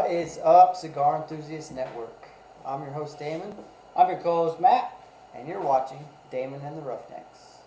What is up, Cigar Enthusiast Network? I'm your host, Damon, I'm your co-host, Matt. and you're watching Damon and the Roughnecks.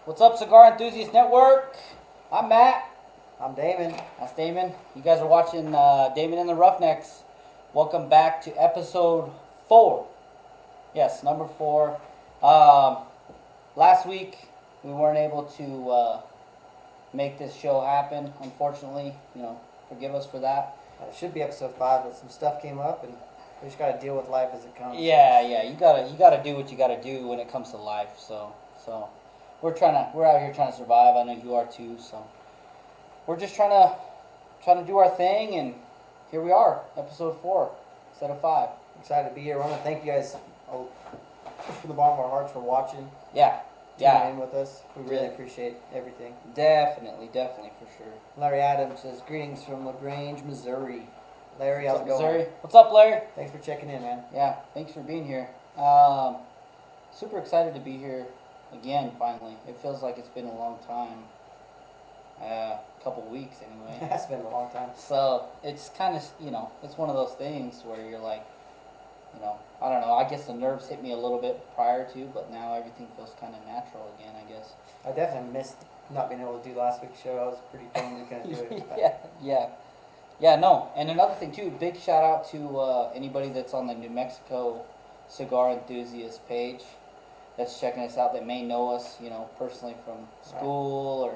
What's up, Cigar Enthusiast Network? I'm Matt. I'm Damon. That's Damon. You guys are watching Damon and the Roughnecks. Welcome back to episode 4. Yes, number 4. Last week, we weren't able to make this show happen, unfortunately. Forgive us for that. It should be episode 5, but some stuff came up, and we just got to deal with life as it comes. Yeah, you gotta do what you gotta do when it comes to life. So we're out here trying to survive. I know you are too. So we're just trying to do our thing, and here we are, episode 4 instead of 5. Excited to be here. I want to thank you guys from the bottom of our hearts for watching, Yeah, tuning in with us. We really Yeah. appreciate everything. definitely for sure. Larry Adams says, greetings from LaGrange, Missouri. Larry, how's What's it up, going? Missouri? What's up, Larry? Thanks for checking in, man. Yeah, thanks for being here. Super excited to be here again. Finally, it feels like it's been a long time. A couple weeks anyway. That's been a long time. So it's kind of, it's one of those things where you're like, I don't know. I guess the nerves hit me a little bit prior to, but now everything feels kind of natural again, I guess. I definitely missed not being able to do last week's show. I was pretty bummed we couldn't do it. Yeah, no. And another thing too, big shout out to anybody that's on the New Mexico Cigar Enthusiast page that's checking us out that may know us, personally from school or,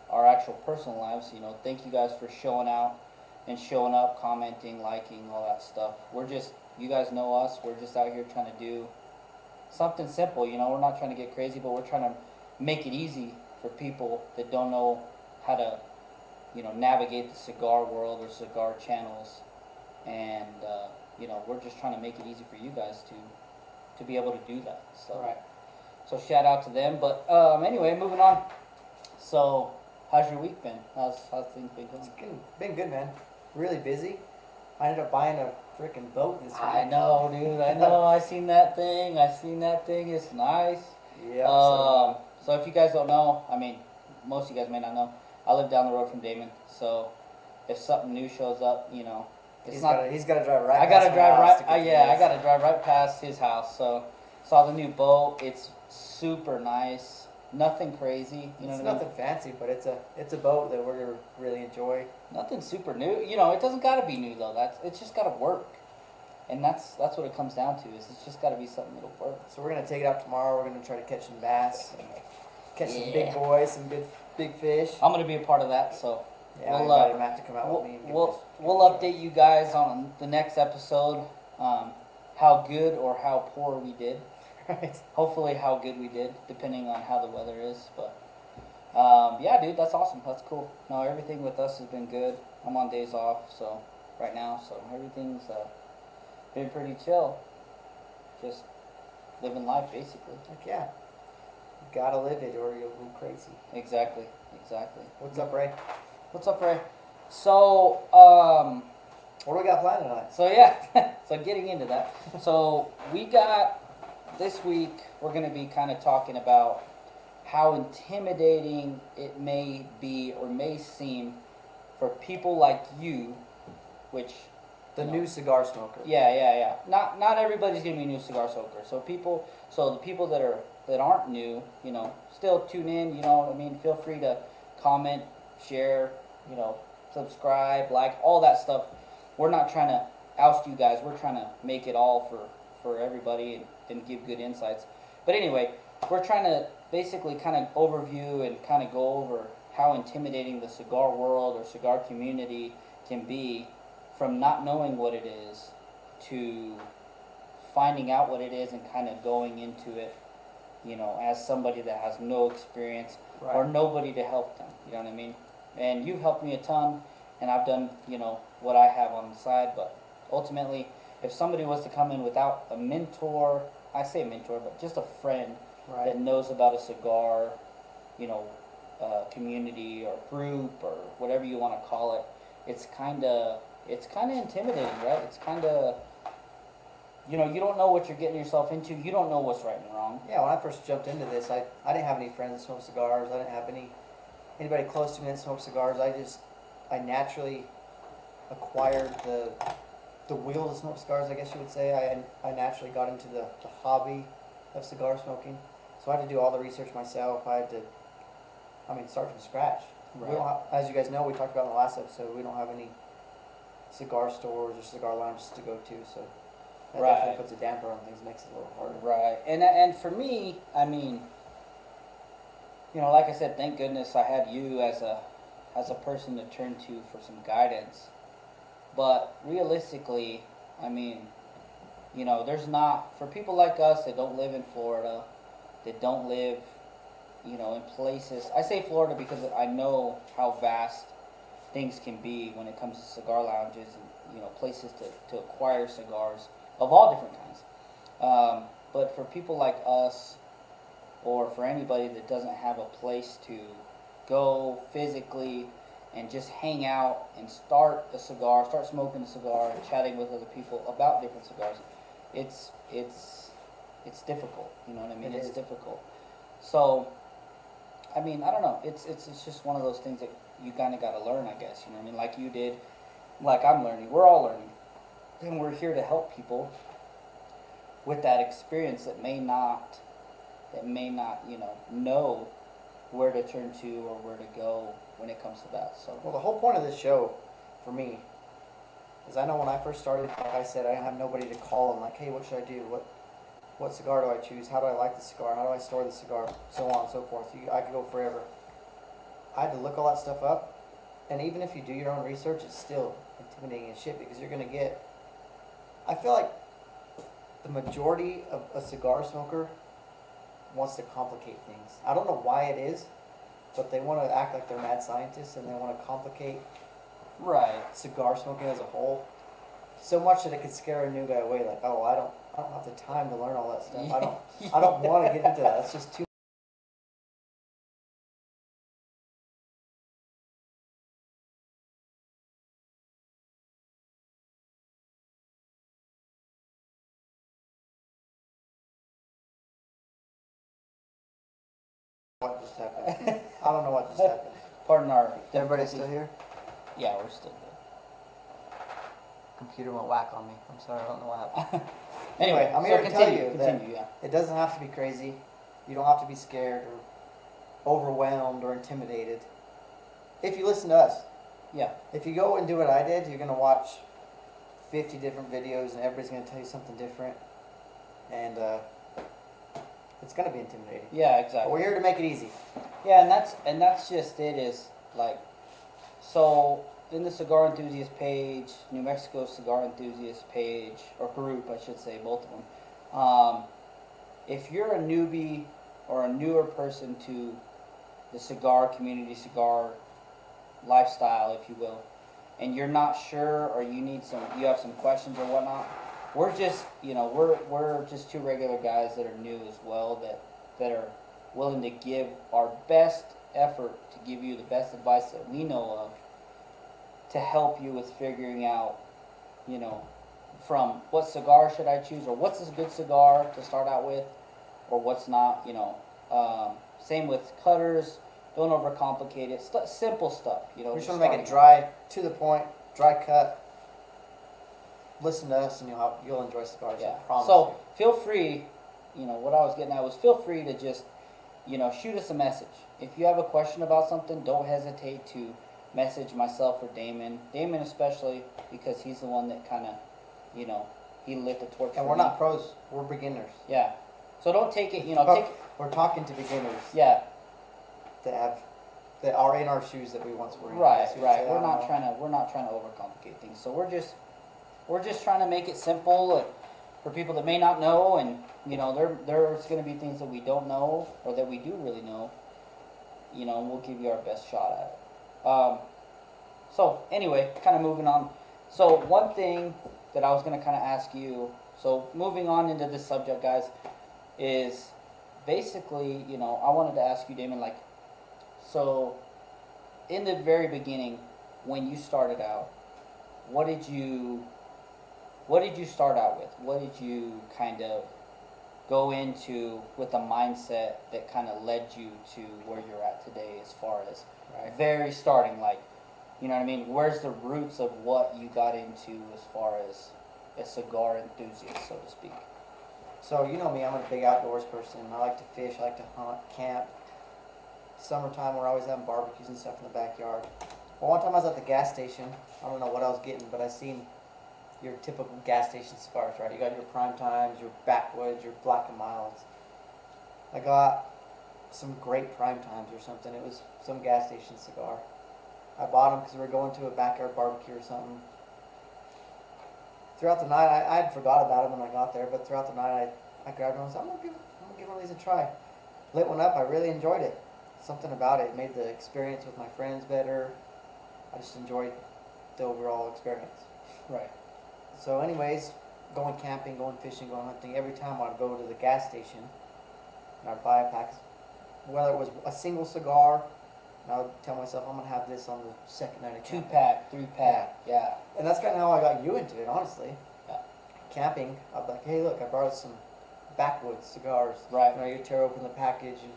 our actual personal lives. Thank you guys for showing out and showing up, commenting, liking, all that stuff. You guys know us. We're just out here trying to do something simple. We're not trying to get crazy, but we're trying to make it easy for people that don't know how to, navigate the cigar world or cigar channels. And, we're just trying to make it easy for you guys to be able to do that. So, Right. So shout out to them. But anyway, moving on. So, how's your week been? How's things been going? It's been good, man. Really busy. I ended up buying a freaking boat this week. I know, dude. I know. I seen that thing. It's nice. Yeah. So if you guys don't know, I mean, most of you guys may not know, I live down the road from Damon. So if something new shows up, it's he's got to drive right. I gotta past my drive house to right. get to Yeah, I this. gotta drive right past his house. So saw the new boat. It's super nice. Nothing crazy. You know It's what I mean? nothing fancy, but it's a boat that we're gonna really enjoy. Nothing super new. It doesn't gotta be new though. It's just gotta work. And that's what it comes down to. Is it's just gotta be something that'll work. So we're gonna take it out tomorrow. We're gonna try to catch some bass, catch some Yeah. big boys, some good big fish. I'm gonna be a part of that. So Yeah, we'll, I invited Matt to come out with me. And we'll update you guys on the next episode. How good or how poor we did. Right. Hopefully how good we did, depending on how the weather is. But yeah, dude, that's awesome. That's cool. No, everything with us has been good. I'm on days off, so right now, so everything's been pretty chill. Just living life, basically. Heck yeah. You gotta live it, or you'll go crazy. Exactly. What's up, Ray? What's up, Ray? So What do we got planned tonight? So yeah, so getting into that. So we got, this week, we're going to be kind of talking about how intimidating it may be or may seem for people like you, which The you know. new cigar smoker. Yeah. Not everybody's gonna be a new cigar smoker. So the people that aren't new, you know, still tune in. You know what I mean? Feel free to comment, share, you know, subscribe, like all that stuff. We're not trying to oust you guys. We're trying to make it all for everybody and give good insights. But anyway, we're trying to basically kind of overview and kind of go over how intimidating the cigar world or cigar community can be, from not knowing what it is to finding out what it is and kind of going into it, you know, as somebody that has no experience or nobody to help them. You know what I mean? And you've helped me a ton, and I've done, you know, what I have on the side. But ultimately, if somebody was to come in without a mentor, I say mentor, but just a friend that knows about a cigar, you know, community or group or whatever you want to call it, it's kind of intimidating, right? It's kind of, you know, you don't know what you're getting yourself into. You don't know what's right and wrong. Yeah, when I first jumped into this, I didn't have any friends that smoked cigars. I didn't have anybody close to me that smoked cigars. I naturally acquired the will to smoke cigars, I guess you would say. I naturally got into the hobby of cigar smoking. So I had to do all the research myself. I had to, start from scratch. Right. We don't have, as you guys know, we talked about in the last episode, we don't have any cigar stores or cigar lounges to go to, so that definitely puts a damper on things, makes it a little harder. Right, and for me, I mean, you know, like I said, thank goodness I had you as a person to turn to for some guidance. But realistically, I mean, you know, there's not, for people like us that don't live in Florida, that don't live, you know, in places. I say Florida because I know how vast things can be when it comes to cigar lounges and, you know, places to acquire cigars of all different kinds. But for people like us, or for anybody that doesn't have a place to go physically and just hang out and start smoking a cigar and chatting with other people about different cigars, it's difficult. You know what I mean? It's difficult. So, I mean, I don't know. It's just one of those things that you kind of got to learn, I guess. You know what I mean? Like you did, like I'm learning. We're all learning, and we're here to help people with that experience that may not, you know where to turn to or where to go when it comes to that. So, well, the whole point of this show, for me, is I know when I first started, like I said, I didn't have nobody to call and like, hey, what should I do? What cigar do I choose? How do I like the cigar? How do I store the cigar? So on and so forth. I could go forever. I had to look all that stuff up, and even if you do your own research, it's still intimidating as shit because you're gonna get. I feel like the majority of a cigar smoker wants to complicate things. I don't know why it is, but they want to act like they're mad scientists and they want to complicate cigar smoking as a whole so much that it could scare a new guy away. Like, oh, I don't have the time to learn all that stuff. I don't want to get into that. It's just too. What just happened? I don't know what just happened. Pardon our. Everybody still here? Yeah, we're still here. Computer went whack on me. I'm sorry, I don't know what happened. Anyway, I'm here to tell you that yeah. it doesn't have to be crazy. You don't have to be scared or overwhelmed or intimidated. If you listen to us. Yeah. If you go and do what I did, you're going to watch 50 different videos and everybody's going to tell you something different. And it's going to be intimidating. Yeah, exactly. But we're here to make it easy. Yeah, and that's just it. Is like, so in the Cigar Enthusiast page, New Mexico Cigar Enthusiast page, or group, I should say, both of them. If you're a newbie or a newer person to the cigar community, cigar lifestyle, if you will, and you're not sure, or you have some questions or whatnot, we're just, we're just two regular guys that are new as well, that are willing to give our best effort to give you the best advice that we know of to help you with figuring out, from what cigar should I choose, or what's a good cigar to start out with, or what's not, same with cutters. Don't overcomplicate it. Simple stuff, We just want to make it dry, to the point, dry cut. listen to us and you'll enjoy cigars. Yeah. I promise So you. feel free. You know what I was getting at was feel free to just, you know, shoot us a message. If you have a question about something, don't hesitate to message myself or Damon. Damon especially because he's the one that kind of, you know, he lit the torch. And for we're me. not pros. We're beginners. Yeah. So don't take it. You know, But take. we're talking to beginners Yeah. that are in our shoes that we once were in. Right. So Right. I We're don't not know. trying to overcomplicate things. So we're just trying to make it simple for people that may not know, and you know, there's going to be things that we don't know or that we do really know. You know, and we'll give you our best shot at it. So anyway, kind of moving on. So one thing that I was going to kind of ask you. So moving on into this subject, guys, is basically, you know, I wanted to ask you, Damon, like, so in the very beginning, when you started out, what did you start out with? What did you kind of go into with a mindset that kind of led you to where you're at today as far as Right. very starting, like, you know what I mean? Where's the roots of what you got into as far as a cigar enthusiast, so to speak? So you know me, I'm a big outdoors person. I like to fish, I like to hunt, camp. Summertime, we're always having barbecues and stuff in the backyard. Well, one time I was at the gas station. I don't know what I was getting, but I seen your typical gas station cigars, right? You got your prime times, your backwoods, your black and milds. I got some great prime times or something. It was some gas station cigar. I bought them because we were going to a backyard barbecue or something. Throughout the night, I had forgot about them when I got there, but throughout the night, I grabbed one and said, I'm gonna give one of these a try. Lit one up, I really enjoyed it. Something about it made the experience with my friends better. I just enjoyed the overall experience. Right. So anyways, going camping, going fishing, going hunting, every time I'd go to the gas station and I'd buy a pack, whether it was a single cigar, and I would tell myself I'm gonna have this on the second night of camping. 2-pack, 3-pack, yeah. And that's kind of how I got you into it, honestly. Yeah. Camping, I'd be like, hey, look, I brought some backwoods cigars. Right. You know, you tear open the package and,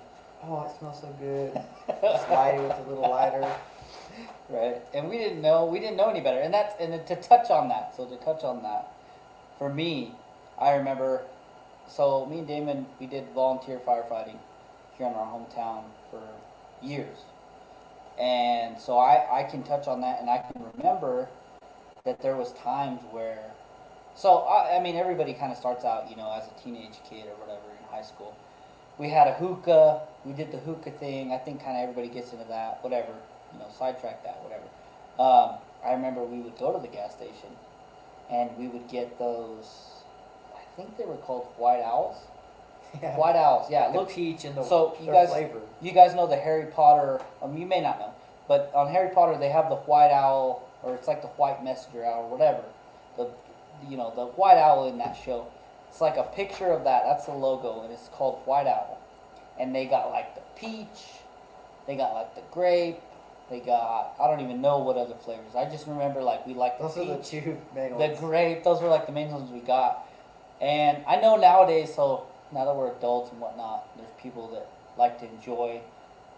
oh, it smells so good. Just light it with a little lighter. Right. And we didn't know any better. And to touch on that, for me, I remember, so me and Damon, we did volunteer firefighting here in our hometown for years. And so I can touch on that, and I can remember that there was times where, so I mean, everybody kind of starts out, you know, as a teenage kid or whatever in high school. We had a hookah, we did the hookah thing, I think kind of everybody gets into that, whatever, you know, sidetrack that, whatever. I remember we would go to the gas station, and we would get those, I think they were called white owls. Yeah. White owls, yeah. The Look, peach and the so you their guys, flavor. you guys know the Harry Potter. You may not know, but on Harry Potter they have the white owl, or it's like the white messenger owl, or whatever. The white owl in that show. It's like a picture of that. That's the logo, and it's called White Owl. And they got like the peach, they got like the grape, they got, I don't even know what other flavors. I just remember like we liked the Those are the peach, two main the ones. grape. Those were like the main ones we got. And I know nowadays, so now that we're adults and whatnot, there's people that like to enjoy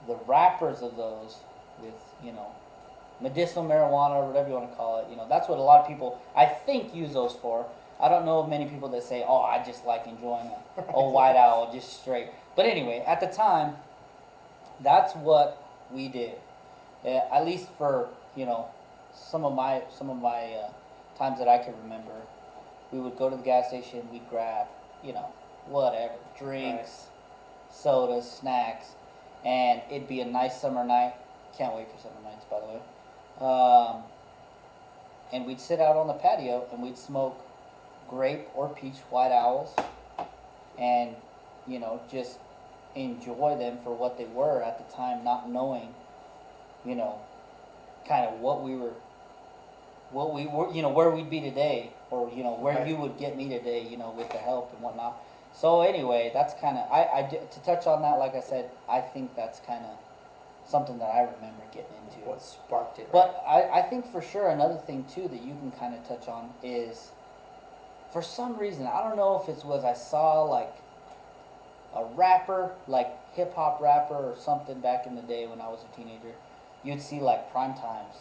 the wrappers of those with, you know, medicinal marijuana or whatever you want to call it. You know, that's what a lot of people, I think, use those for. I don't know of many people that say, oh, I just like enjoying a white owl just straight. But anyway, at the time, that's what we did. At least for, you know, some of my times that I can remember. We would go to the gas station, we'd grab, you know, whatever, drinks, sodas, snacks, and it'd be a nice summer night. Can't wait for summer nights, by the way. And we'd sit out on the patio and we'd smoke grape or peach white owls and, you know, just enjoy them for what they were at the time, not knowing, you know, kind of what we were, you know, where we'd be today, or, you know, where Right. you would get me today, you know, with the help and whatnot. So anyway, that's kind of, to touch on that, like I said, I think that's kind of something that I remember getting into. What sparked it? But I think for sure another thing too that you can kind of touch on is, for some reason, I don't know if it was I saw like a rapper, like hip hop rapper or something back in the day when I was a teenager. You'd see like Prime Times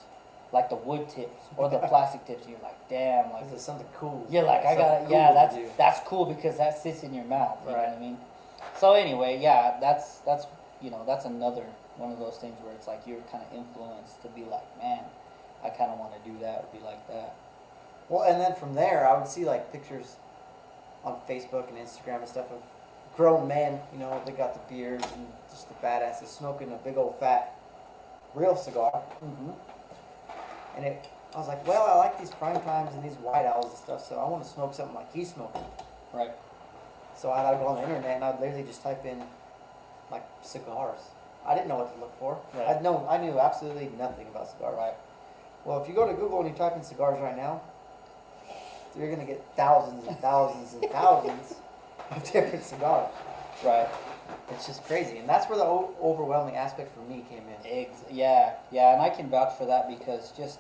like the wood tips or the plastic tips. And you're like, damn, like This is something cool. you're like, I Something got cool yeah, to do. that's cool because that sits in your mouth. You know Right. what I mean? So anyway, yeah, that's that's another one of those things where it's like you're kind of influenced to be like, man, I kind of want to do that or be like that. Well, and then from there, I would see like pictures on Facebook and Instagram and stuff of grown men. You know, they got the beards and just the badasses smoking a big old fat real cigar. Mm-hmm. And I was like, well, I like these prime times and these white owls and stuff, so I want to smoke something like he's smoking. Right. So I'd go on the internet and I'd literally just type in like cigars. I didn't know what to look for. Right. I knew absolutely nothing about cigars. Right. Well, if you go to Google and you type in cigars right now, you're gonna get thousands and thousands and thousands of different cigars. Right. It's just crazy, and that's where the overwhelming aspect for me came in. Yeah, and I can vouch for that because just,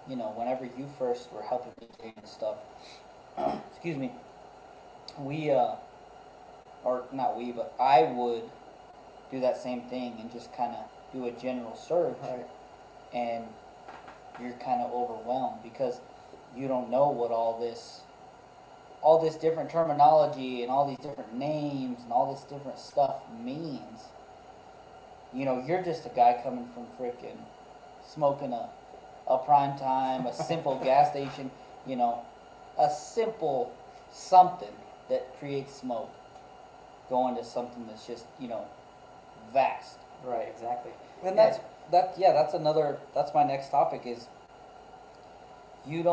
whenever you first were helping me and stuff, excuse me, or not we, but I would do that same thing and just kind of do a general search, Right. and you're kind of overwhelmed because you don't know what all this different terminology and all these different names and all this different stuff means. You're just a guy coming from frickin' smoking a prime time, a simple gas station, a simple something that creates smoke, going to something that's just, vast. Right, exactly. And Yeah. that's my next topic is you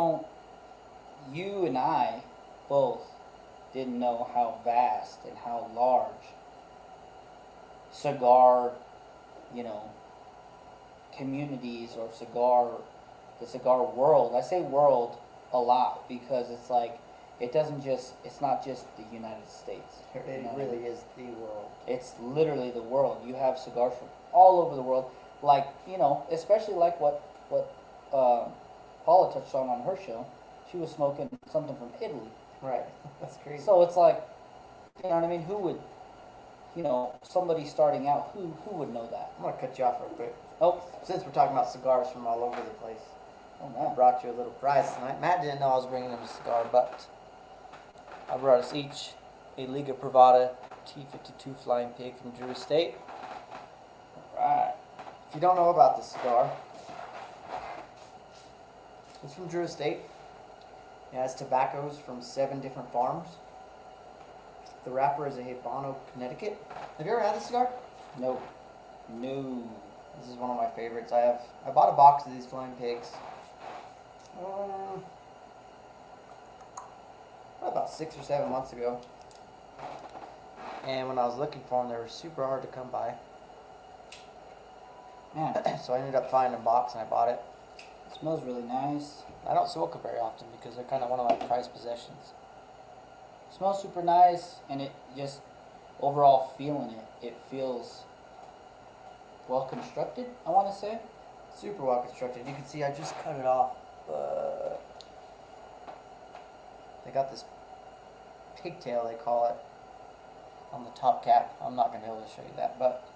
and I both didn't know how vast and how large cigar, communities or the cigar world. I say world a lot because it's like, it's not just the United States. It You know what I really mean? is the world. It's literally the world. You have cigars from all over the world, like, especially like what Paula touched on her show. She was smoking something from Italy. Right. That's crazy. So it's like, you know what I mean? Who would, somebody starting out, who would know that? I'm gonna cut you off real quick. Oh, Since we're talking about cigars from all over the place, oh I man. brought you a little prize tonight. Matt didn't know I was bringing him a cigar, but I brought us each a Liga Privada T52 Flying Pig from Drew Estate. Right. If you don't know about this cigar, it's from Drew Estate. It has tobaccos from 7 different farms. The wrapper is a Habano, Connecticut. Have you ever had this cigar? No. No. This is one of my favorites. I bought a box of these Flying Pigs. About 6 or 7 months ago. And when I was looking for them, they were super hard to come by. Man, So I ended up finding a box and I bought it. it smells really nice. I don't smoke them very often because they're kind of one of my prized possessions. Smells super nice, and it just, overall feeling it feels well constructed, I want to say. Super well constructed. You can see I just cut it off. They got this pigtail, they call it, on the top cap. I'm not going to be able to show you that, but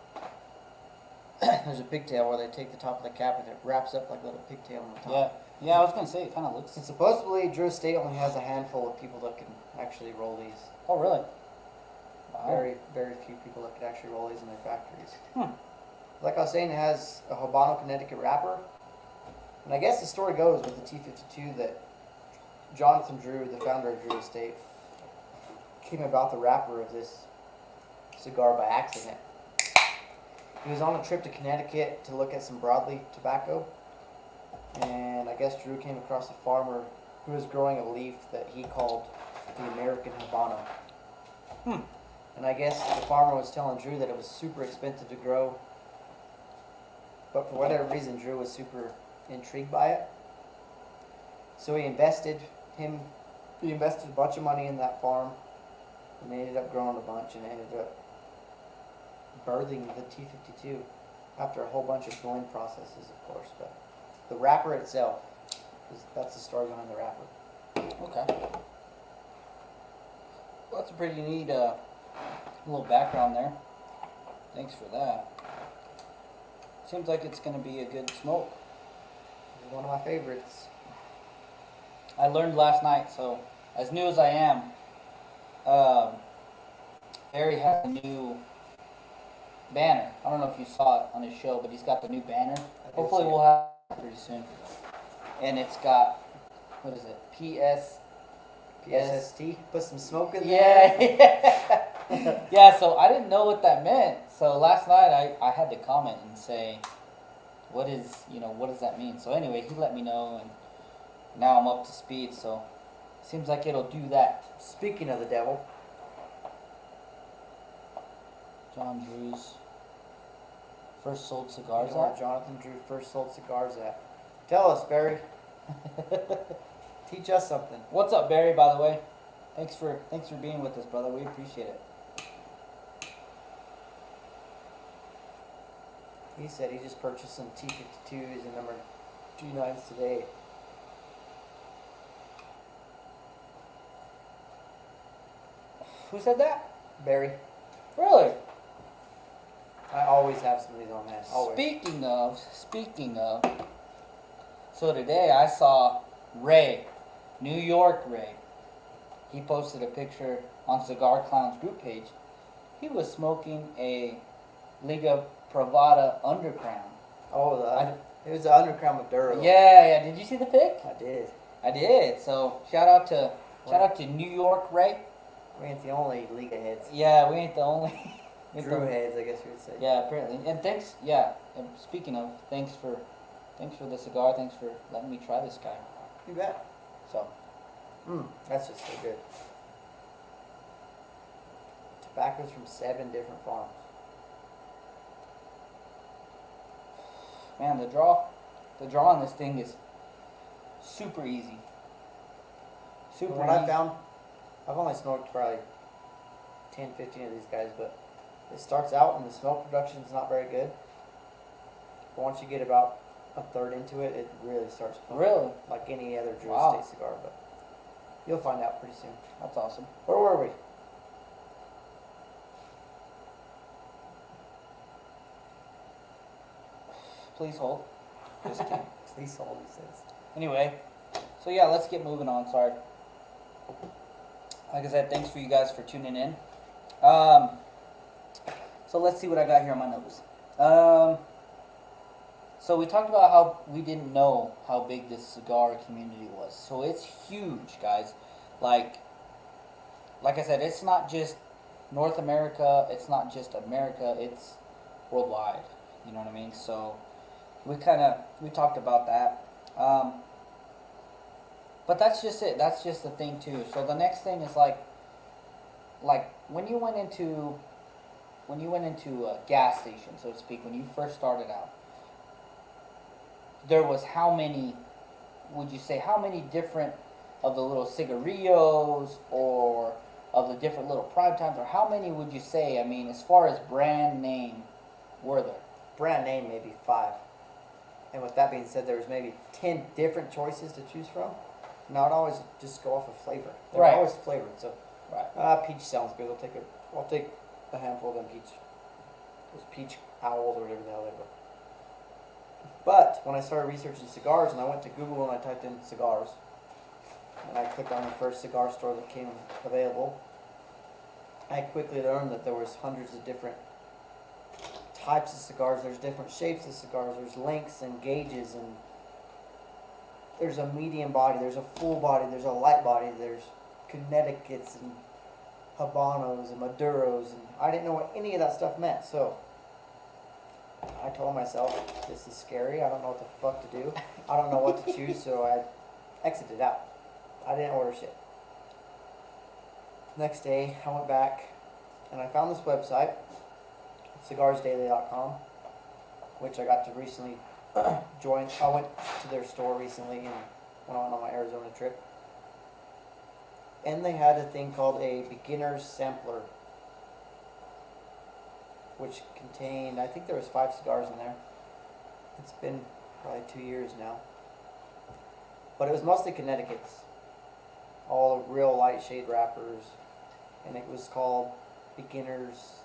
there's a pigtail where they take the top of the cap and it wraps up like a little pigtail on the top. Yeah, I was going to say, it kind of looks... And supposedly Drew Estate only has a handful of people that can actually roll these. Oh, really? Wow. Very, very few people that could actually roll these in their factories. Hmm. Like I was saying, it has a Habano, Connecticut wrapper. And I guess the story goes with the T52 that Jonathan Drew, the founder of Drew Estate, came about the wrapper of this cigar by accident. He was on a trip to Connecticut to look at some broadleaf tobacco. And I guess Drew came across a farmer who was growing a leaf that he called the American Habano. And I guess the farmer was telling Drew that it was super expensive to grow. But for whatever reason, Drew was super intrigued by it. So he invested a bunch of money in that farm. And they ended up growing a bunch and ended up birthing the T52 after a whole bunch of growing processes, of course. But the wrapper itself, that's the story behind the wrapper. Okay. Well, that's a pretty neat little background there. Thanks for that. Seems like it's going to be a good smoke. one of my favorites. I learned last night, so as new as I am, Harry has a new banner. I don't know if you saw it on his show, but he's got the new banner. Hopefully we'll have it pretty soon. And it's got, what is it? PSST. Put some smoke in there. Yeah. Yeah, so I didn't know what that meant. So last night I had to comment and say, what does that mean? So anyway, he let me know, and now I'm up to speed, so seems like it'll do that. Speaking of the devil, John Drew's first sold cigars you know where at. Jonathan Drew first sold cigars at. Tell us, Barry. Teach us something. What's up, Barry, by the way? Thanks for being with us, brother. We appreciate it. He said he just purchased some T52s and number G9s today. Who said that? Barry. Really? I always have some of these on hand. Always. Speaking of, so today I saw Ray, New York Ray. He posted a picture on Cigar Clown's group page. He was smoking a Liga Privada Underground. Oh, it was the Underground Maduro. Yeah. Did you see the pic? I did. I did. So shout out to New York Ray. We ain't the only Liga heads. Yeah, we ain't the only. Drew heads, I guess you would say. Yeah, apparently. And thanks. Yeah. And speaking of, thanks for the cigar. Thanks for letting me try this guy. You bet. So. That's just so good. Tobacco's from 7 different farms. Man, the draw on this thing is super easy. Super What easy. I found, I've only smoked probably 10, 15 of these guys, but it starts out and the smoke production is not very good. But once you get about a third into it, it really starts pumping. Really? Like any other Drew Wow. Estate cigar, but you'll find out pretty soon. That's awesome. Where were we? Please hold. Just kidding. Please hold, he says. Anyway, so yeah, let's get moving on. Sorry. Like I said, thanks for you guys for tuning in. So let's see what I got here on my notes. So we talked about how we didn't know how big this cigar community was. So it's huge, guys. Like I said, it's not just North America. It's not just America. It's worldwide. You know what I mean? So we talked about that. But that's just it. That's just the thing too. So the next thing is like when you went into a gas station, so to speak, when you first started out, there was how many different of the little cigarillos or of the different little prime times, or how many would you say, I mean, as far as brand name, were there? Brand name, maybe 5. And with that being said, there was maybe 10 different choices to choose from. Now I'd always just go off of flavor. They're Right. always flavored, so Right. peach sounds good. I'll take a handful of them those peach owls or whatever the hell they were. But when I started researching cigars, and I went to Google and I typed in cigars, and I clicked on the first cigar store that came available, I quickly learned that there was hundreds of different types of cigars. There's different shapes of cigars. There's lengths and gauges, and there's a medium body, there's a full body, there's a light body, there's Connecticut's and Habanos and Maduros, and I didn't know what any of that stuff meant. So I told myself, this is scary. I don't know what the fuck to do. I don't know what to choose, so I exited out. I didn't order shit. Next day, I went back and I found this website, cigarsdaily.com, which I got to recently join. I went to their store recently and when I went on my Arizona trip. And they had a thing called a beginner's sampler, which contained, I think there was 5 cigars in there. It's been probably 2 years now. But it was mostly Connecticut's. All real light shade wrappers. And it was called Beginner's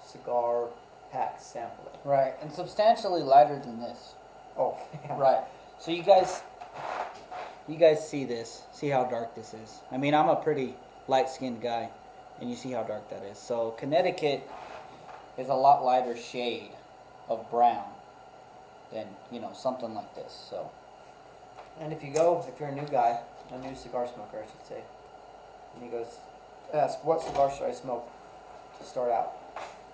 Cigar Pack Sampler. Right, and substantially lighter than this. Oh, yeah. Right. So you guys see this? See how dark this is? I mean, I'm a pretty light-skinned guy, and you see how dark that is. So Connecticut is a lot lighter shade of brown than something like this. So And if you're a new guy, a new cigar smoker, I should say, and he goes, ask, what cigar should I smoke to start out?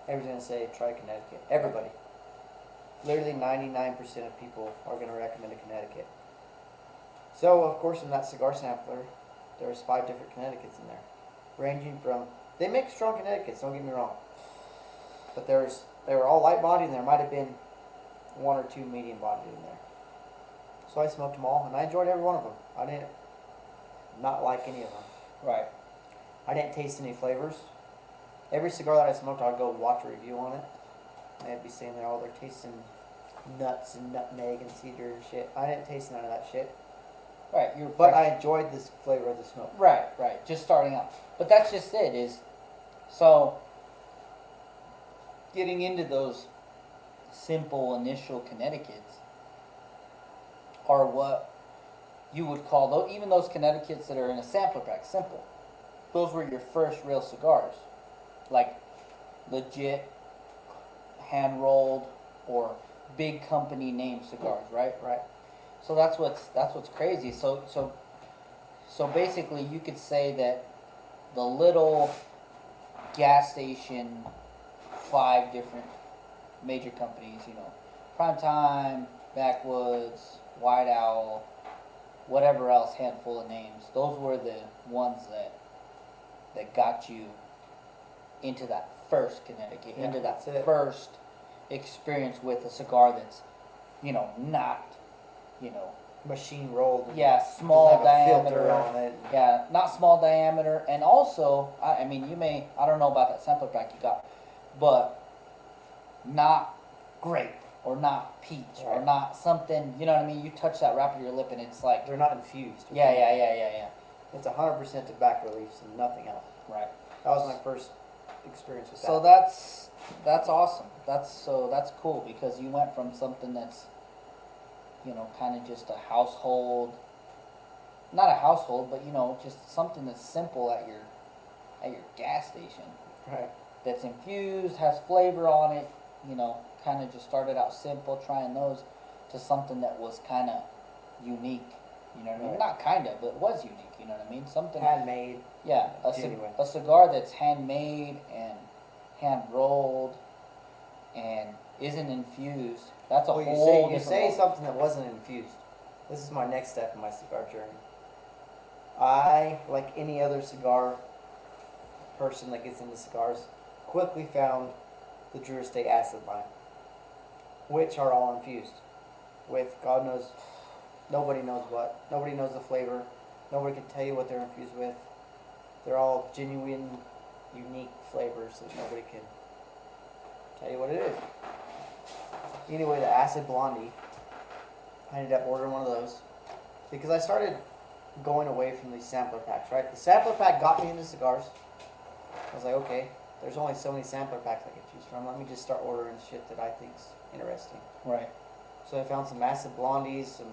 Everybody's going to say, try Connecticut. Everybody. Literally 99% of people are going to recommend a Connecticut. So, of course, in that cigar sampler, there's 5 different Connecticut's in there. Ranging from, they make strong Connecticut's, don't get me wrong. But they were all light bodied, and there might have been 1 or 2 medium bodied in there. So I smoked them all, and I enjoyed every one of them. I didn't not like any of them. right, I didn't taste any flavors. Every cigar that I smoked, I'd go watch a review on it. They'd be saying they're tasting nuts and nutmeg and cedar and shit. I didn't taste none of that shit. right. But I enjoyed this flavor of the smoke. right. Just starting out, but that's just it. Is so getting into those simple initial Connecticut's are what you would call those, even those Connecticut's that are in a sampler pack, simple. Those were your first real cigars, like legit hand rolled or big company name cigars, right? Right. So that's what's crazy. So basically, you could say that the little gas station, 5 different major companies, Prime Time, Backwoods, White Owl, whatever else, handful of names. Those were the ones that got you into that first Connecticut, Yeah, into that that's it. first experience with a cigar that's, not, Machine rolled. yeah, small Doesn't have a filter diameter. on it. Yeah, not small diameter, and also, I mean, I don't know about that sampler pack you got, but not grape or not peach or Right. not something. You know what I mean? You touch that wrap of your lip, and it's like, They're not infused. yeah. It's 100% tobacco leaves and nothing else. Right. That was my first experience with that. So that's awesome. That's cool because you went from something that's, kind of just a household, not a household, but just something that's simple at your gas station. Right. That's infused, has flavor on it, kind of just started out simple, trying those, to something that was kind of unique, you know what I mean? Right. Not kind of, but was unique, you know what I mean? Something, Handmade. yeah, Genuine. a cigar that's handmade and hand rolled and isn't infused. That's a Well, whole you different say world. something that wasn't infused. This is my next step in my cigar journey. I, like any other cigar person that gets into cigars, quickly found the Drew Estate Acid line, which are all infused with God knows, nobody knows what. Nobody knows the flavor. Nobody can tell you what they're infused with. They're all genuine, unique flavors that nobody can tell you what it is. Anyway, the Acid Blondie, I ended up ordering one of those because I started going away from these sampler packs, right? The sampler pack got me into cigars. I was like, okay, there's only so many sampler packs I can choose from. Let me just start ordering shit that I think's interesting. Right. So I found some Acid Blondies, some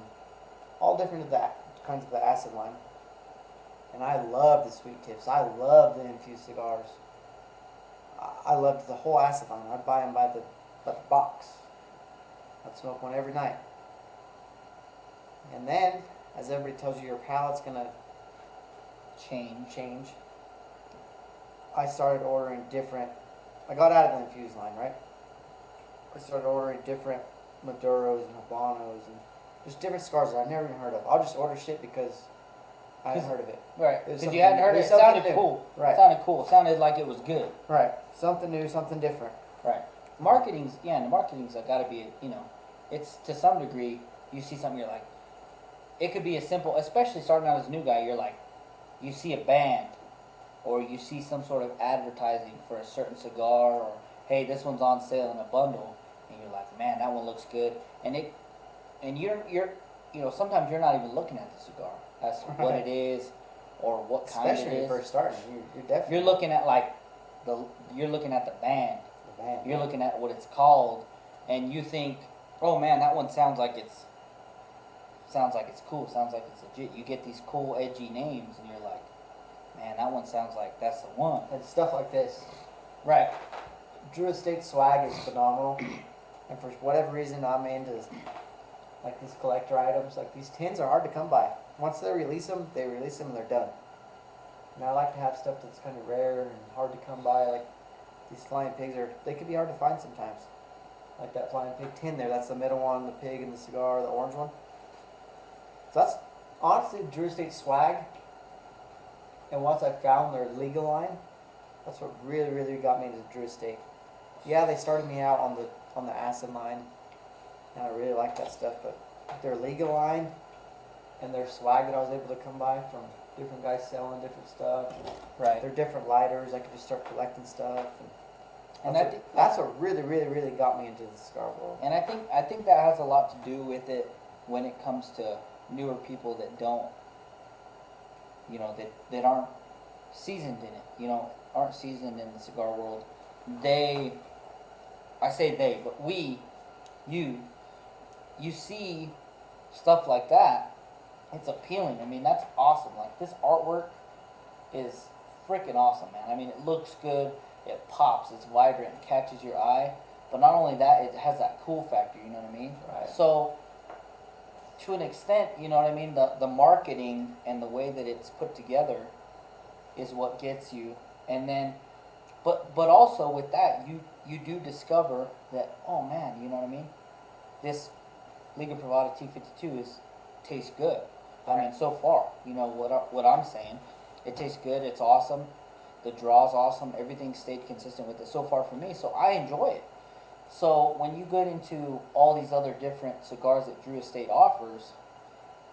all different of that kinds of the acid line. And I love the sweet tips. I love the infused cigars. I loved the whole acid line. I'd buy them by the box. I'd smoke one every night. And then, as everybody tells you, your palate's gonna change. I started ordering different. I got out of the infused line, right? I started ordering different Maduros and Habanos and just different cigars that I've never even heard of. I'll just order shit because I hadn't heard of it. Right. There's Because you hadn't heard it. It something sounded new. cool. Right. It sounded cool. It sounded like it was good. Right. Something new, something different. Right. Marketing's, yeah, and the marketing's got to be, it's to some degree, you see something, you're like, it could be as simple, especially starting out as a new guy, you're like, you see a band, or you see some sort of advertising for a certain cigar, or, hey, this one's on sale in a bundle, and you're like, man, that one looks good, and you're sometimes you're not even looking at the cigar as to what it is, or what kind Especially it when is. you're first starting. You're definitely You're looking at you're looking at the band. the band. You're looking at what it's called, and you think, oh man, that one sounds like it's sounds like it's cool, sounds like it's legit. You get these cool, edgy names, and you're like, man, that one sounds like that's the one. And stuff like this. Right. Drew Estate swag is phenomenal, and for whatever reason, I'm into like these collector items. Like these tins are hard to come by. Once they release them, and they're done. And I like to have stuff that's kind of rare and hard to come by. Like these flying pigs they can be hard to find sometimes. Like that flying pig tin there, that's the middle one, the pig and the cigar, the orange one. So that's honestly Drew Estate swag. And once I found their legal line, that's what really, really got me into Drew Estate. Yeah, they started me out on the acid line, and I really like that stuff. But their legal line and their swag that I was able to come by from different guys selling different stuff. Right. They're different lighters. I could just start collecting stuff. And that's what really, really, really got me into the cigar world. And I think that has a lot to do with it when it comes to newer people that don't, you know, that aren't seasoned in it, you know, aren't seasoned in the cigar world. I say they, but you see stuff like that, it's appealing. I mean, that's awesome. Like, this artwork is freaking awesome, man. I mean, it looks good, it pops, it's vibrant, it catches your eye. But not only that, it has that cool factor, you know what I mean? Right. So, to an extent, you know what I mean, the marketing and the way that it's put together is what gets you. And then, but also with that, you do discover that, oh man, you know what I mean? This Liga Privada T52 tastes good. I mean, so far, you know what I'm saying. It tastes good. It's awesome. The draw's awesome. Everything stayed consistent with it so far for me. So I enjoy it. So when you get into all these other different cigars that Drew Estate offers,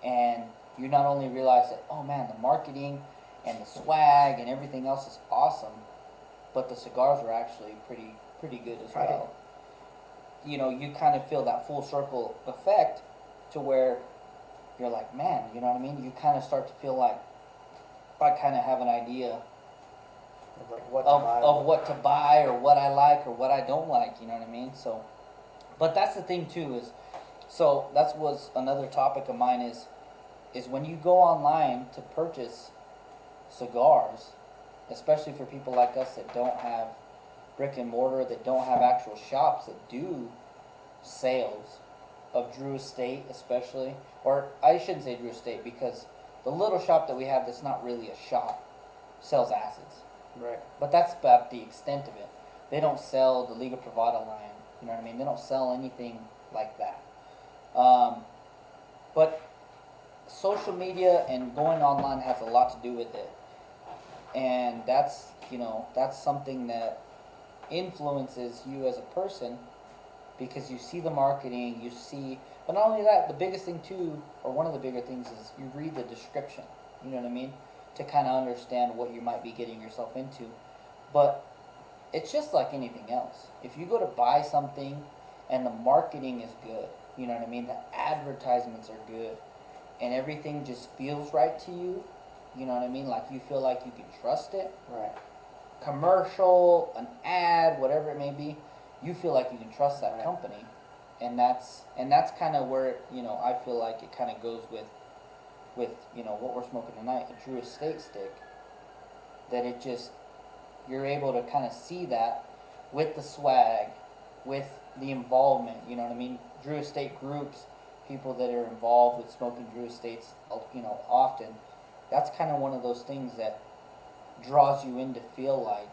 and you not only realize that, oh man, the marketing and the swag and everything else is awesome, but the cigars are actually pretty good as well. You know, you kind of feel that full circle effect to where you're like, man, you know what I mean? You kind of start to feel like, I kind of have an idea Like of what to buy or what I like or what I don't like, you know what I mean? So, but that's the thing too that was another topic of mine is when you go online to purchase cigars, especially for people like us that don't have brick and mortar, that don't have actual shops that do sales of Drew Estate especially, or I shouldn't say Drew Estate because the little shop that we have that's not really a shop sells acids. Right. But that's about the extent of it. They don't sell the Liga Privada line. You know what I mean? They don't sell anything like that. But social media and going online has a lot to do with it. And that's something that influences you as a person because you see the marketing, but not only that, the biggest thing too, or one of the bigger things is you read the description. You know what I mean? To kind of understand what you might be getting yourself into. But it's just like anything else. If you go to buy something and the marketing is good, you know what I mean? The advertisements are good and everything just feels right to you, you know what I mean? Like you feel like you can trust it. Right. Commercial, an ad, whatever it may be, you feel like you can trust that company. And that's kind of where, you know, I feel like it kind of goes with you know what we're smoking tonight, a Drew Estate stick, that it just, you're able to kind of see that with the swag, with the involvement, you know what I mean? Drew Estate groups, people that are involved with smoking Drew Estates, you know, often. That's kind of one of those things that draws you in to feel like,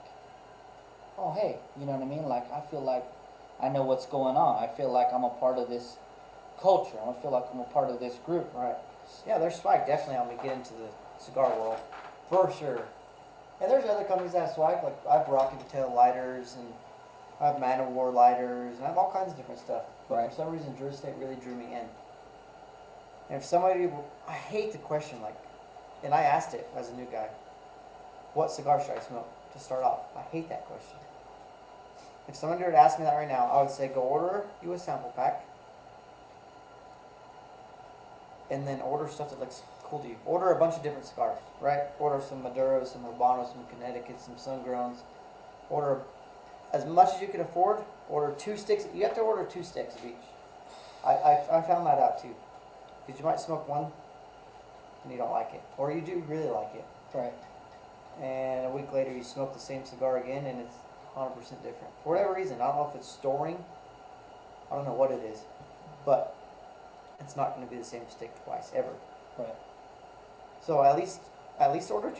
oh hey, you know what I mean? Like I feel like I know what's going on. I feel like I'm a part of this culture. I feel like I'm a part of this group. Right. Yeah, their swag definitely helped me get into the cigar world, for sure. And there's other companies that have swag, like I have Rocky Patel lighters, and I have Man of War lighters, and I have all kinds of different stuff. But for some reason, Drew Estate really drew me in. And if somebody, I hate the question, like, and I asked it as a new guy, what cigar should I smoke to start off? I hate that question. If somebody were to ask me that right now, I would say go order you a sample pack, and then order stuff that looks cool to you. Order a bunch of different cigars, right? Order some Maduros, some Habanos, some Connecticut's, some Sun-Growns. Order as much as you can afford. Order 2 sticks. You have to order 2 sticks of each. I found that out too. Because you might smoke one and you don't like it, or you do really like it, Right. and a week later you smoke the same cigar again and it's 100% different. For whatever reason, I don't know if it's storing, I don't know what it is, but it's not going to be the same stick twice, ever. Right. So at least order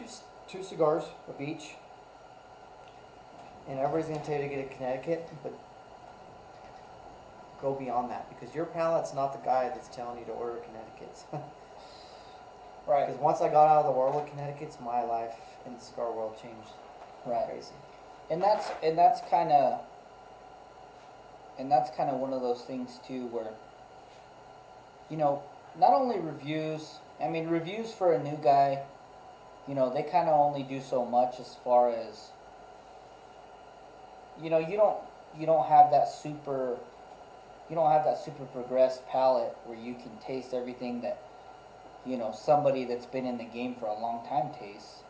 two cigars of each, and everybody's going to tell you to get a Connecticut, but go beyond that, because your palate's not the guy that's telling you to order Connecticut's. Right. Because once I got out of the world of Connecticut's, my life in the cigar world changed. Right. Crazy. And that's kind of one of those things too, where, you know, not only reviews. I mean, reviews for a new guy, you know, they kind of only do so much as far as, you know, you don't have that super progressed palate where you can taste everything that, you know, somebody that's been in the game for a long time tastes.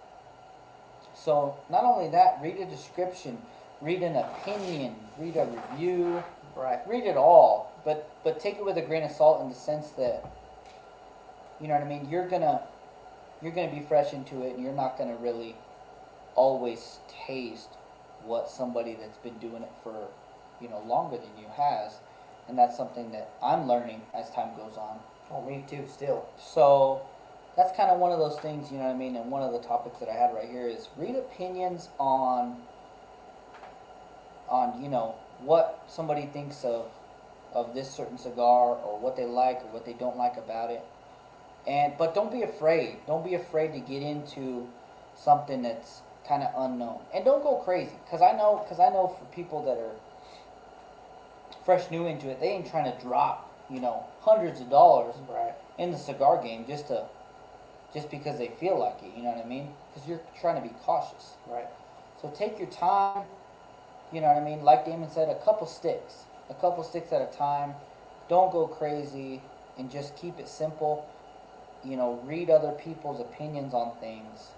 So not only that, read a description, read an opinion, read a review, Right. read it all, but take it with a grain of salt in the sense that, you know what I mean, you're gonna be fresh into it, and you're not gonna really always taste what somebody that's been doing it for, you know, longer than you has, and that's something that I'm learning as time goes on. Oh, me too, still. So that's kind of one of those things, you know what I mean, and one of the topics that I had right here is read opinions on you know, what somebody thinks of this certain cigar, or what they like or what they don't like about it. But don't be afraid. Don't be afraid to get into something that's kind of unknown. And don't go crazy, because I know for people that are fresh new into it, they ain't trying to drop, you know, hundreds of dollars Right. in the cigar game just because they feel like it, you know what I mean? Because you're trying to be cautious. Right. So take your time, you know what I mean? Like Damon said, a couple sticks at a time. Don't go crazy, and just keep it simple. You know, read other people's opinions on things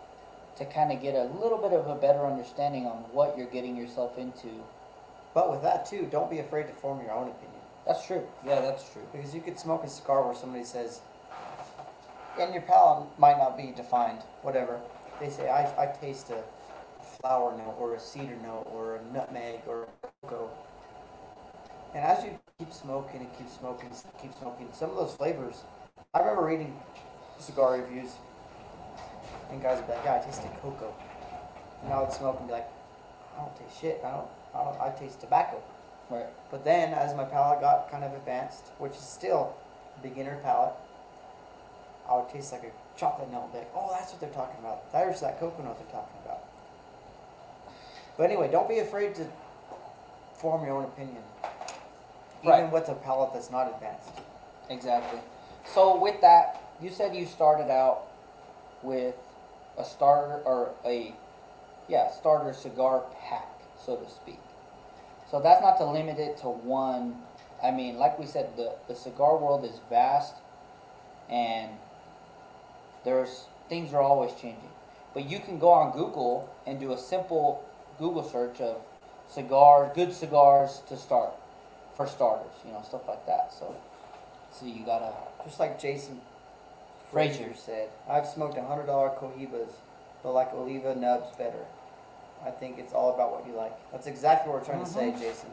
to kind of get a little bit of a better understanding on what you're getting yourself into. But with that too, don't be afraid to form your own opinion. That's true. Yeah, that's true. Because you could smoke a cigar where somebody says, and your palate might not be defined, whatever. They say, I taste a flower note, or a cedar note, or a nutmeg, or a cocoa. And as you keep smoking and keep smoking, some of those flavors, I remember reading cigar reviews, and guys would be like, yeah, I tasted cocoa. And I would smoke and be like, I don't taste shit, I taste tobacco. Right. But then, as my palate got kind of advanced, which is still a beginner palate, I would taste like a chocolate note and be like, oh, that's what they're talking about. There's that cocoa note they're talking about. But anyway, don't be afraid to form your own opinion. Even Right. with a palate that's not advanced. Exactly. So with that, you said you started out with a starter starter cigar pack, so to speak. So that's not to limit it to one. I mean, like we said, the cigar world is vast, and things are always changing. But you can go on Google and do a simple Google search of good cigars to start, for starters, you know, stuff like that. So you gotta, Just like Jason Frazier. Frazier said, I've smoked $100 Cohibas, but like Oliva nubs better. I think it's all about what you like. That's exactly what we're trying to say, Jason.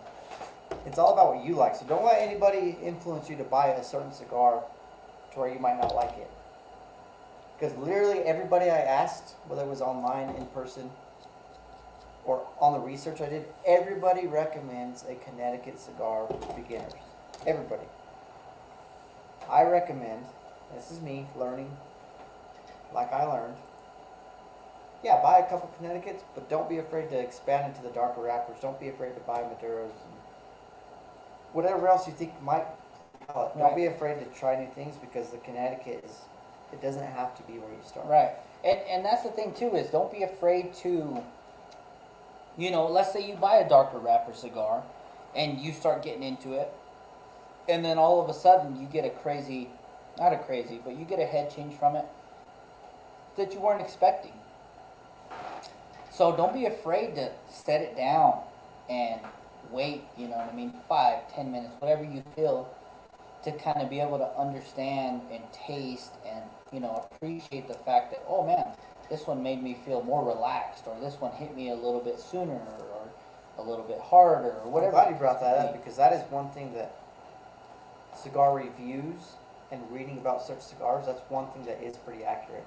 It's all about what you like. So don't let anybody influence you to buy a certain cigar to where you might not like it. Because literally everybody I asked, whether it was online, in person, or on the research I did, everybody recommends a Connecticut cigar for beginners. Everybody. I recommend, this is me learning like I learned, yeah, buy a couple Connecticut's, but don't be afraid to expand into the darker wrappers. Don't be afraid to buy Maduros and whatever else you think might palate. Don't be afraid to try new things, because the Connecticut it doesn't have to be where you start. right. And that's the thing too, is don't be afraid to, you know, let's say you buy a darker wrapper cigar and you start getting into it, and then all of a sudden you get but you get a head change from it that you weren't expecting. So don't be afraid to set it down and wait, you know what I mean, 5, 10 minutes, whatever you feel, to kind of be able to understand and taste and, you know, appreciate the fact that, oh man, this one made me feel more relaxed, or this one hit me a little bit sooner, or a little bit harder, or I'm whatever. glad you brought that up, because that is one thing that cigar reviews and reading about such cigars, that's one thing that is pretty accurate,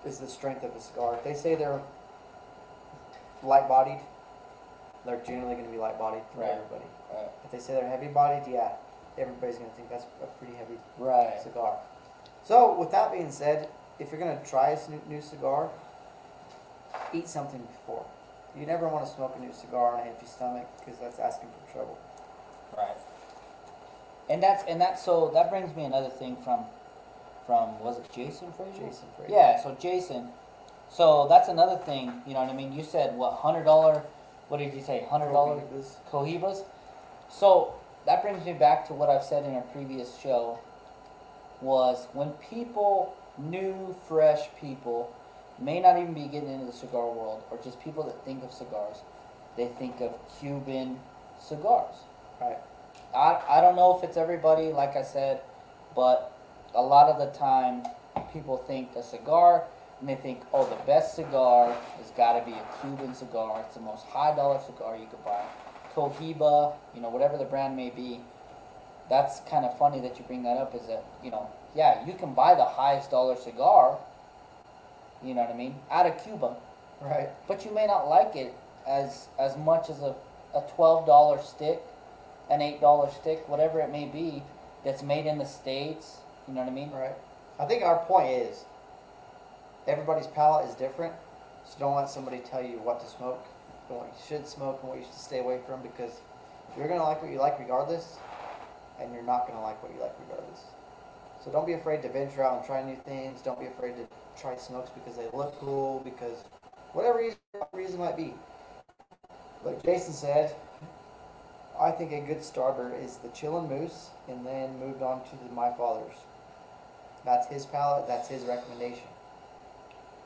is the strength of a cigar. If they say they're light-bodied, they're generally going to be light-bodied for Right. everybody. Right. If they say they're heavy-bodied, yeah, everybody's going to think that's a pretty heavy Right. cigar. So, with that being said, if you're going to try a new cigar, eat something before. You never want to smoke a new cigar on an empty stomach, because that's asking for trouble. Right. And that's so that brings me another thing from was it Jason Frazier? Jason Frazier. Yeah, so Jason. So that's another thing, you know what I mean? You said what, $100, what did you say? $100 Cohibas. Cohibas? So that brings me back to what I've said in a previous show, was when people, new, fresh people, may not even be getting into the cigar world, or just people that think of cigars, they think of Cuban cigars. Right. I don't know if it's everybody, like I said, but a lot of the time people think a cigar and they think, oh, the best cigar has got to be a Cuban cigar. It's the most high dollar cigar you could buy. Cohiba, you know, whatever the brand may be. That's kind of funny that you bring that up, is that, you know, yeah, you can buy the highest dollar cigar, you know what I mean, out of Cuba, Right. but you may not like it as much as a $12 stick, an $8 stick, whatever it may be, that's made in the States. You know what I mean? Right. I think our point is, everybody's palate is different, so don't let somebody tell you what to smoke, and what you should smoke, and what you should stay away from, because you're going to like what you like regardless, and you're not going to like what you like regardless. So don't be afraid to venture out and try new things. Don't be afraid to try smokes because they look cool, because whatever reason might be. Like Jason said, I think a good starter is the Chillin' Moose, and then moved on to the My Father's. That's his palate. That's his recommendation.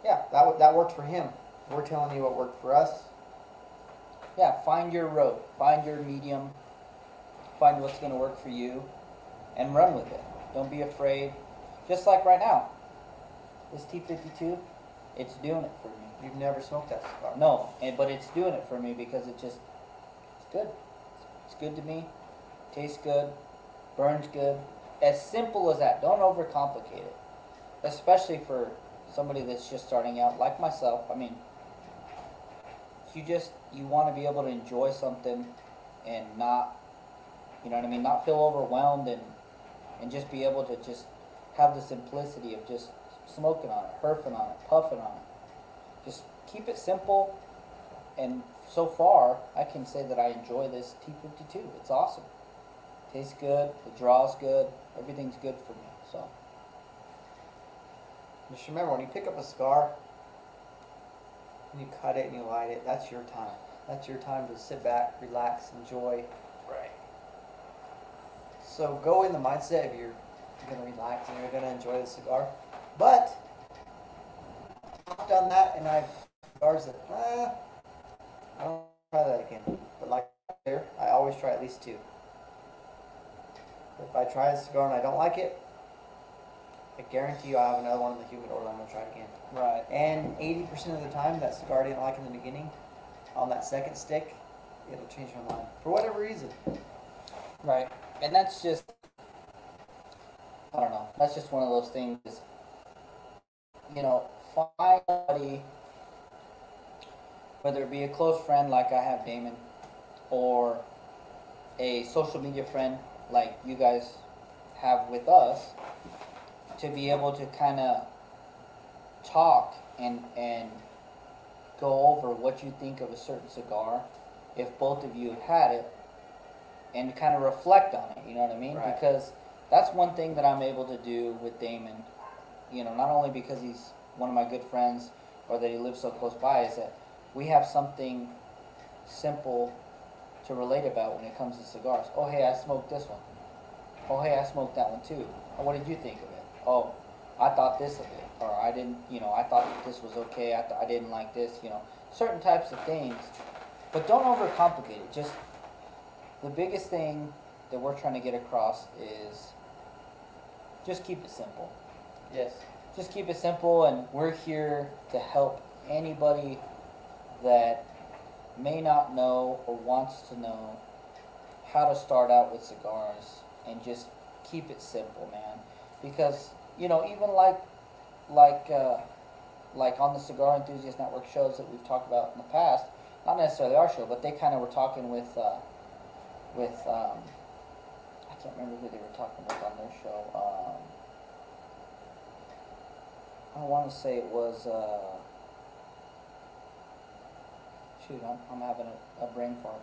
Yeah, that worked for him. We're telling you what worked for us. Yeah, find your road. Find your medium. Find what's going to work for you, and run with it. Don't be afraid. Just like right now, this T52, it's doing it for me. You've never smoked that cigar. No, but it's doing it for me because it's good. It's good to me. Tastes good. Burns good. As simple as that. Don't overcomplicate it. Especially for somebody that's just starting out, like myself. I mean, you want to be able to enjoy something and not, you know what I mean, not feel overwhelmed, and just be able to just have the simplicity of just smoking on it, herfing on it, puffing on it. Just keep it simple, and so far, I can say that I enjoy this T52. It's awesome. Tastes good, the draw's good, everything's good for me, so. Just remember, when you pick up a cigar, and you cut it and you light it, that's your time. That's your time to sit back, relax, enjoy. Right. So go in the mindset of you're going to relax and you're going to enjoy the cigar. But I've done that, and I've cigars that I don't try that again. But like there, I always try at least two. If I try a cigar and I don't like it, I guarantee you I have another one in the humidor that I'm going to try it again. Right. And 80% of the time, that cigar I didn't like in the beginning, on that second stick, it'll change my mind for whatever reason. Right. And that's just, I don't know, that's just one of those things, you know, find somebody, whether it be a close friend like I have Damon, or a social media friend like you guys have with us, to be able to kind of talk and go over what you think of a certain cigar, if both of you have had it, and kind of reflect on it, you know what I mean? Right. Because that's one thing that I'm able to do with Damon, you know, not only because he's one of my good friends or that he lives so close by, is that we have something simple to relate about when it comes to cigars. Oh, hey, I smoked this one. Oh, hey, I smoked that one too. Oh, what did you think of it? Oh, I thought this of it. Or I didn't, you know, I thought that this was okay. I didn't like this, you know. Certain types of things. But don't overcomplicate it. Just the biggest thing that we're trying to get across is just keep it simple. Yes. Just keep it simple, and we're here to help anybody that may not know or wants to know how to start out with cigars, and just keep it simple, man. Because even like on the Cigar Enthusiast Network shows that we've talked about in the past, not necessarily our show, but they kind of were talking with I can't remember who they were talking with on their show. I want to say it was shoot, I'm having a brain fart.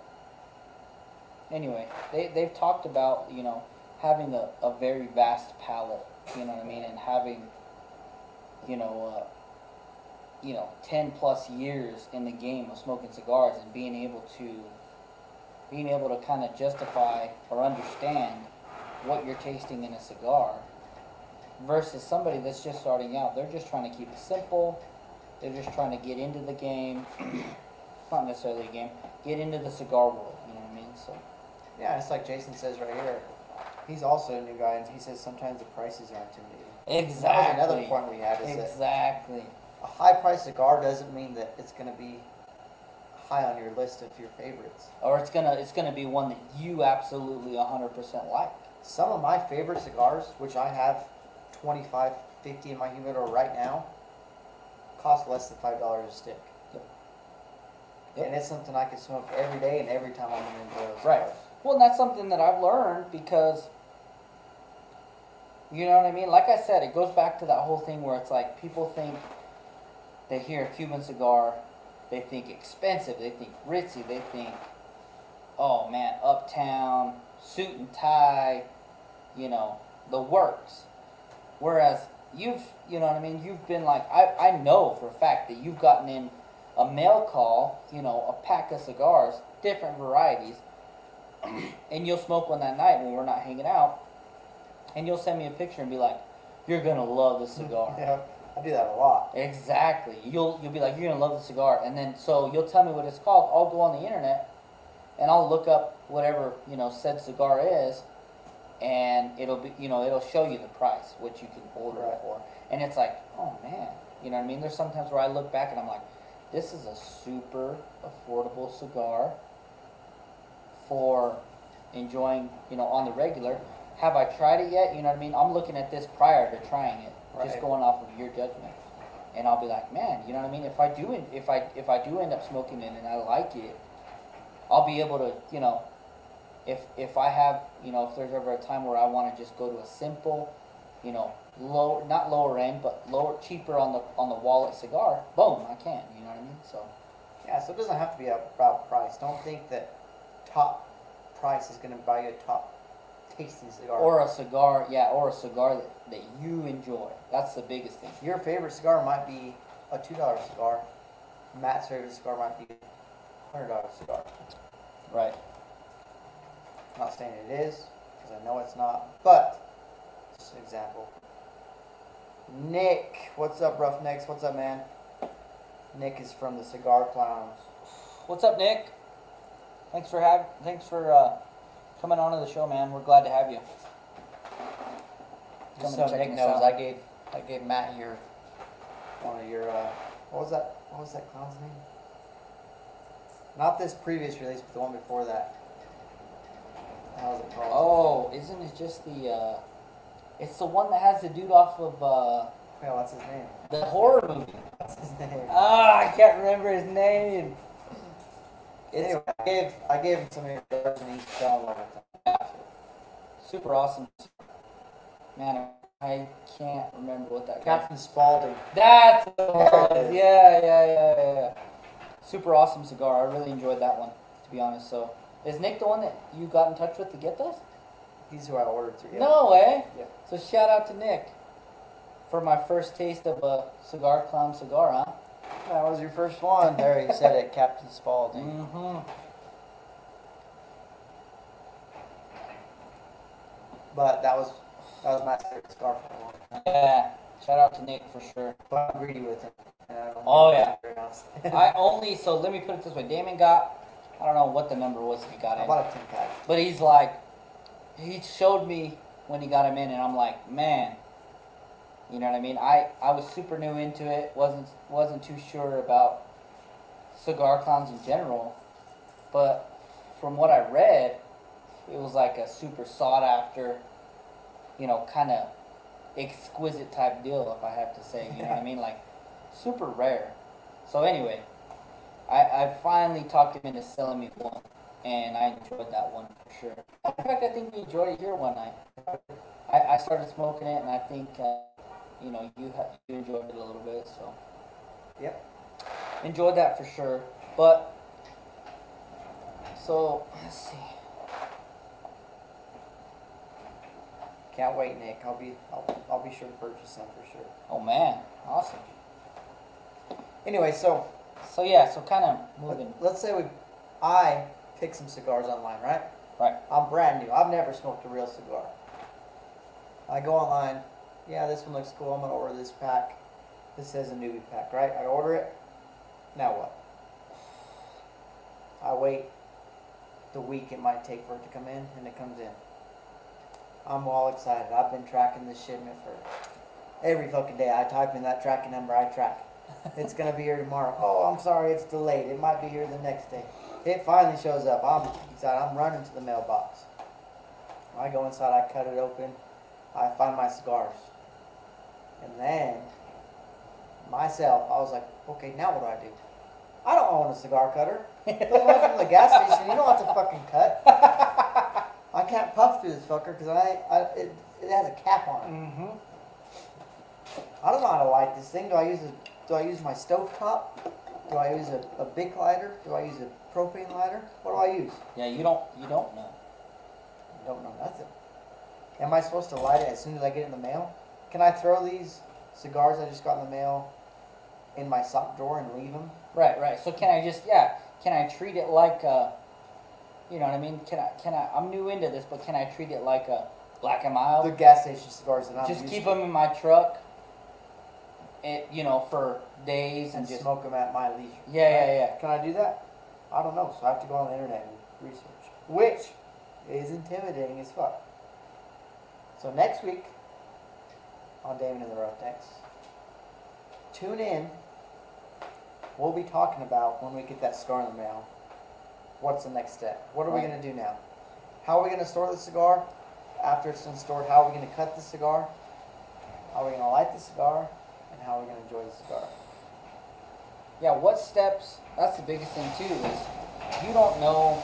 Anyway, they've talked about having a very vast palate, you know what I mean, and having 10 plus years in the game of smoking cigars, and being able to kind of justify or understand what you're tasting in a cigar versus somebody that's just starting out. They're just trying to keep it simple. They're just trying to get into the game. Not necessarily a game. Get into the cigar world, you know what I mean? So Yeah, it's like Jason says right here. He's also a new guy, and he says sometimes the prices are intimidating. exactly. That was another point we had, is that Exactly. a high-priced cigar doesn't mean that it's going to be high on your list of your favorites. Or it's gonna be one that you absolutely 100% like. Some of my favorite cigars, which I have 25, 50 in my humidor right now, cost less than $5 a stick. Yep. And it's something I can smoke every day and every time I'm going to enjoy those Right. cigars. Well, and that's something that I've learned because, you know what I mean? Like I said, it goes back to that whole thing where it's like people think they hear a Cuban cigar, they think expensive, they think ritzy, they think, oh man, uptown, suit and tie, the works. Whereas you've been like, I know for a fact that you've gotten in a mail call, a pack of cigars, different varieties, and you'll smoke one that night when we're not hanging out, and you'll send me a picture and be like, you're gonna love this cigar. Yeah, I do that a lot. Exactly. You'll be like, you're gonna love the cigar, and then so you'll tell me what it's called. I'll go on the internet, and I'll look up whatever said cigar is, and it'll be it'll show you the price, what you can order it for, and it's like, oh man, you know what I mean? There's sometimes where I look back and I'm like, this is a super affordable cigar for enjoying, on the regular. Have I tried it yet? You know what I mean? I'm looking at this prior to trying it, just Right. going off of your judgment, and I'll be like, man, you know what I mean? If I do end up smoking it and I like it, I'll be able to, if I have, if there's ever a time where I want to just go to a simple, low, not lower end, but cheaper on the wallet cigar, boom, I can. You know what I mean? So Yeah, so it doesn't have to be about price. Don't think that top price is going to buy you a top tasting cigar. or a cigar that you enjoy. That's the biggest thing. Your favorite cigar might be a $2 cigar. Matt's favorite cigar might be a $100 cigar. Right. I'm not saying it is, because I know it's not, but just an example. Nick, what's up, Roughnecks? What's up, man? Nick is from the Cigar Clowns. What's up, Nick? Thanks for coming on to the show, man. We're glad to have you. Just Come so and check Nick us knows, out. I gave Matt one of your what was that clown's name? Not this previous release, but the one before that. How was it called? Oh, isn't it just the? It's the one that has the dude off of Yeah, what's his name? the horror movie. What's his name? I can't remember his name. Anyway, I gave him some of your cigars and he fell in love with them. Super awesome. Man, I can't remember what that guy. Captain Spaulding. That's the There one. it is. Yeah. Super awesome cigar. I really enjoyed that one, to be honest. So, is Nick the one that you got in touch with to get those? He's who I ordered through. Yeah. No way. Yeah. So shout out to Nick for my first taste of a Cigar Clown cigar, huh? That was your first one. There, you said it, Captain Spaulding. Mm-hmm. But that was my favorite cigar for a long time. Yeah. Shout out to Nick for sure. But I'm greedy with him. And I don't Oh, give him yeah. very honest. So let me put it this way. Damon got, I don't know what the number was that he got I in. bought a 10 pack. But he's like, he showed me when he got him in, and I'm like, man, you know what I mean? I was super new into it, wasn't too sure about cigar clowns in general, but from what I read, it was like a super sought after, you know, kind of exquisite type deal, if I have to say, you know what I mean? Like, super rare. So anyway, I finally talked him into selling me one, and I enjoyed that one for sure. In fact, I think we enjoyed it here one night. I started smoking it, and I think, you know, you enjoyed it a little bit, so. Yep. Enjoyed that for sure. But, so, let's see. Can't wait, Nick. I'll be sure to purchase some for sure. Oh man, awesome. Anyway, so yeah, so kind of moving. let's say I pick some cigars online, right? Right. I'm brand new. I've never smoked a real cigar. I go online. Yeah, this one looks cool. I'm gonna order this pack. This says a newbie pack, right? I order it. Now what? I wait the week it might take for it to come in, and it comes in. I'm all excited. I've been tracking this shipment for every fucking day. I type in that tracking number, I track. It's gonna be here tomorrow. Oh, I'm sorry, it's delayed. It might be here the next day. It finally shows up. I'm excited. I'm running to the mailbox. I go inside, I cut it open, I find my cigars. And then, myself, I was like, okay, now what do? I don't own a cigar cutter. Look like from the gas station, you don't have to fucking cut. I can't puff through this fucker because it has a cap on it. Mm-hmm. I don't know how to light this thing. Do I use my stove top? Do I use a Bic lighter? Do I use a propane lighter? What do I use? Yeah, you don't know. I don't know nothing. Am I supposed to light it as soon as I get it in the mail? Can I throw these cigars I just got in the mail in my sock drawer and leave them? Right. So can I treat it like you know what I mean? Can I? I'm new into this, but can I treat it like a Black and Mild? The gas station cigars that I'm just used keep to. them in my truck. You know, for days And and just smoke them at my leisure. Yeah. Can I do that? I don't know, so I have to go on the internet and research, which is intimidating as fuck. So next week on Damon and the Roughnecks, tune in. We'll be talking about when we get that cigar in the mail. What's the next step? What are we going to do now? How are we going to store the cigar? After it's been stored, how are we going to cut the cigar? How are we going to light the cigar? And how are we going to enjoy the cigar? Yeah, what steps? That's the biggest thing too. Is you don't know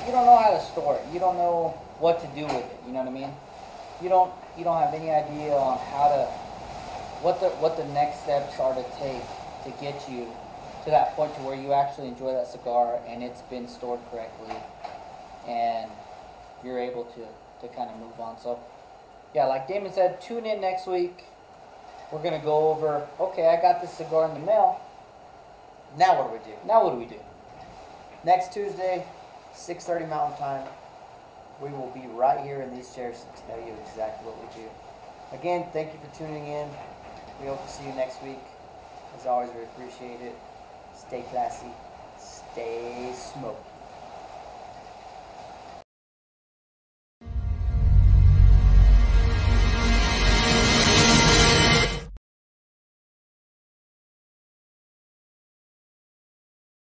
how to store it. You don't know what to do with it. You know what I mean? You don't have any idea on how to what the next steps are to take to get you to that point to where you actually enjoy that cigar and it's been stored correctly and you're able to kind of move on. So yeah, like Damon said, tune in next week. We're going to go over, okay, I got this cigar in the mail. Now what do we do? Next Tuesday, 6:30 Mountain Time, we will be right here in these chairs to tell you exactly what we do. Again, thank you for tuning in. We hope to see you next week. As always, we appreciate it. Stay classy. Stay smoky.